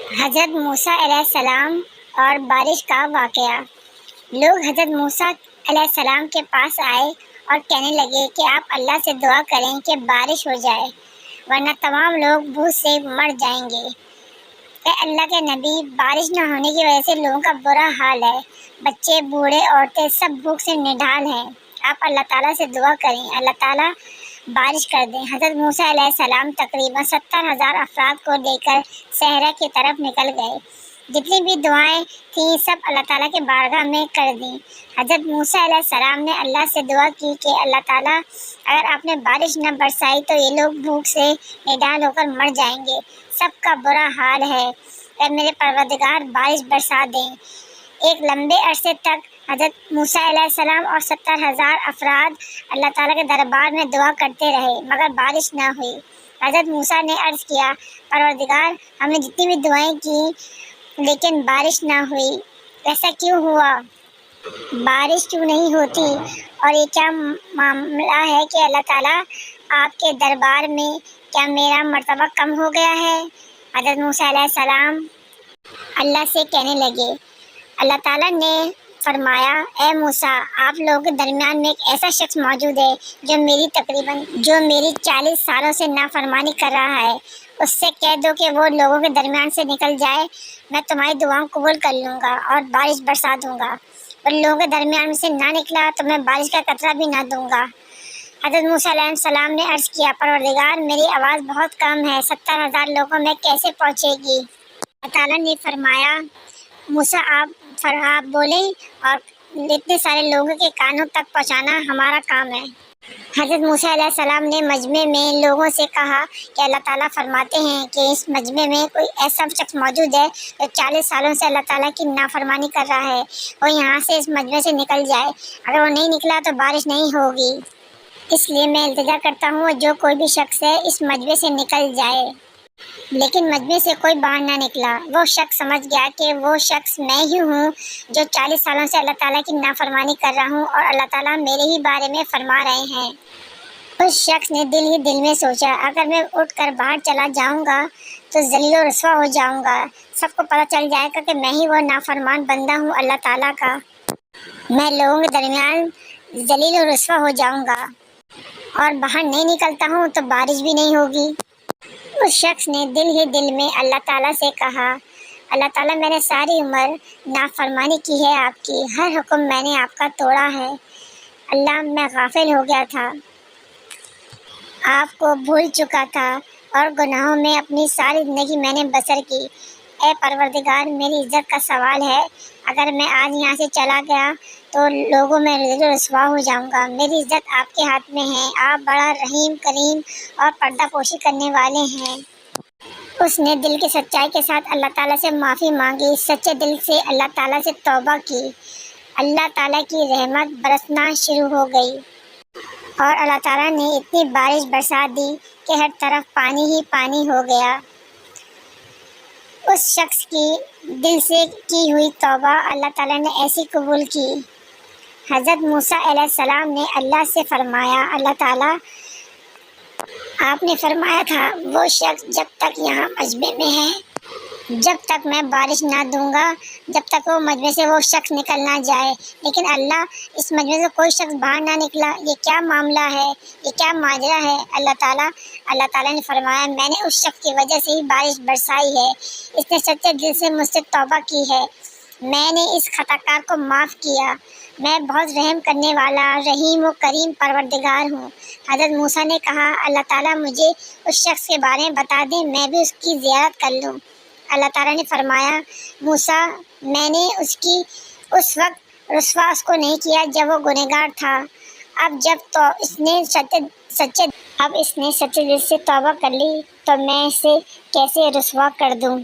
حضرت موسیٰ علیہ السلام اور بارش کا واقعہ۔ لوگ حضرت موسیٰ علیہ السلام کے پاس آئے اور کہنے لگے کہ آپ اللہ سے دعا کریں کہ بارش ہو جائے ورنہ تمام لوگ بھوک سے مر جائیں گے۔ اے اللہ کے نبی، بارش نہ ہونے کی وجہ سے لوگوں کا برا حال ہے، بچے، بوڑھے، عورتیں سب بھوک سے نڈال ہیں۔ آپ اللہ تعالیٰ سے دعا کریں، اللہ تعالیٰ بارش کر دیں۔ حضرت موسیٰ علیہ السلام تقریباً 70,000 افراد کو لے کر صحرا کی طرف نکل گئے۔ جتنی بھی دعائیں تھیں سب اللہ تعالیٰ کے بارگاہ میں کر دیں۔ حضرت موسیٰ علیہ السلام نے اللہ سے دعا کی کہ اللہ تعالیٰ، اگر آپ نے بارش نہ برسائی تو یہ لوگ بھوک سے نڈال ہو کر مر جائیں گے، سب کا برا حال ہے، اے میرے پروردگار بارش برسا دیں۔ ایک لمبے عرصے تک حضرت موسیٰ علیہ السلام اور 70,000 افراد اللہ تعالیٰ کے دربار میں دعا کرتے رہے مگر بارش نہ ہوئی۔ حضرت موسیٰ نے عرض کیا، پروردگار، ہم نے جتنی بھی دعائیں کی لیکن بارش نہ ہوئی، ایسا کیوں ہوا؟ بارش کیوں نہیں ہوتی اور یہ کیا معاملہ ہے کہ اللہ تعالیٰ آپ کے دربار میں کیا میرا مرتبہ کم ہو گیا ہے؟ حضرت موسیٰ علیہ السلام اللہ سے کہنے لگے، اللہ تعالیٰ نے فرمایا، اے موسیٰ، آپ لوگوں کے درمیان میں ایک ایسا شخص موجود ہے جو میری 40 سالوں سے نافرمانی کر رہا ہے، اس سے کہہ دو کہ وہ لوگوں کے درمیان سے نکل جائے، میں تمہاری دعاؤں قبول کر لوں گا اور بارش برسا دوں گا، اور لوگوں کے درمیان میں سے نہ نکلا تو میں بارش کا قطرہ بھی نہ دوں گا۔ حضرت موسیٰ علیہ السلام نے عرض کیا، پروردگار، میری آواز بہت کم ہے، 70,000 لوگوں میں کیسے پہنچے گی؟ اللہ تعالیٰ نے فرمایا، موسیٰ آپ بولیں اور اتنے سارے لوگوں کے کانوں تک پہنچانا ہمارا کام ہے۔ حضرت موسیٰ علیہ السلام نے مجمع میں لوگوں سے کہا کہ اللہ تعالیٰ فرماتے ہیں کہ اس مجمع میں کوئی ایسا شخص موجود ہے جو 40 سالوں سے اللہ تعالیٰ کی نافرمانی کر رہا ہے، وہ یہاں سے اس مجمع سے نکل جائے، اگر وہ نہیں نکلا تو بارش نہیں ہوگی، اس لیے میں التجا کرتا ہوں جو کوئی بھی شخص ہے اس مجمع سے نکل جائے۔ لیکن مجمع سے کوئی باہر نہ نکلا۔ وہ شخص سمجھ گیا کہ وہ شخص میں ہی ہوں جو 40 سالوں سے اللہ تعالیٰ کی نافرمانی کر رہا ہوں اور اللہ تعالیٰ میرے ہی بارے میں فرما رہے ہیں۔ اس شخص نے دل ہی دل میں سوچا، اگر میں اٹھ کر باہر چلا جاؤں گا تو ذلیل و رسوا ہو جاؤں گا، سب کو پتہ چل جائے گا کہ میں ہی وہ نافرمان بندہ ہوں اللہ تعالیٰ کا، میں لوگوں کے درمیان ذلیل و رسوا ہو جاؤں گا، اور باہر نہیں نکلتا ہوں تو بارش بھی نہیں ہوگی۔ اس شخص نے دل ہی دل میں اللہ تعالیٰ سے کہا، اللہ تعالیٰ، میں نے ساری عمر نافرمانی کی ہے، آپ کی ہر حکم میں نے آپ کا توڑا ہے، اللہ میں غافل ہو گیا تھا، آپ کو بھول چکا تھا اور گناہوں میں اپنی ساری زندگی میں نے بسر کی۔ اے پروردگار، میری عزت کا سوال ہے، اگر میں آج یہاں سے چلا گیا تو لوگوں میں ذلیل و رسوا ہو جاؤں گا، میری عزت آپ کے ہاتھ میں ہے، آپ بڑا رحیم کریم اور پردہ پوشی کرنے والے ہیں۔ اس نے دل کی سچائی کے ساتھ اللہ تعالیٰ سے معافی مانگی، سچے دل سے اللہ تعالیٰ سے توبہ کی، اللہ تعالیٰ کی رحمت برسنا شروع ہو گئی اور اللہ تعالیٰ نے اتنی بارش برسا دی کہ ہر طرف پانی ہی پانی ہو گیا۔ اس شخص کی دل سے کی ہوئی توبہ اللہ تعالیٰ نے ایسی قبول کی۔ حضرت موسیٰ علیہ السلام نے اللہ سے فرمایا، اللہ تعالیٰ، آپ نے فرمایا تھا وہ شخص جب تک یہاں مجمع میں ہے، جب تک میں بارش نہ دوں گا، جب تک وہ مجمع سے وہ شخص نکل نہ جائے، لیکن اللہ، اس مجمع سے کوئی شخص باہر نہ نکلا، یہ کیا معاملہ ہے، یہ کیا ماجرا ہے؟ اللہ تعالیٰ نے فرمایا، میں نے اس شخص کی وجہ سے ہی بارش برسائی ہے، اس نے سچے دل سے مجھ سے توبہ کی ہے، میں نے اس خطا کار کو معاف کیا، میں بہت رحم کرنے والا رحیم و کریم پروردگار ہوں۔ حضرت موسیٰ نے کہا، اللہ تعالیٰ مجھے اس شخص کے بارے میں بتا دیں، میں بھی اس کی زیارت کر لوں۔ اللہ تعالیٰ نے فرمایا، موسیٰ، میں نے اس وقت رسوا اس کو نہیں کیا جب وہ گنہگار تھا، اب اس نے سچے دل سے توبہ کر لی تو میں اسے کیسے رسوا کر دوں؟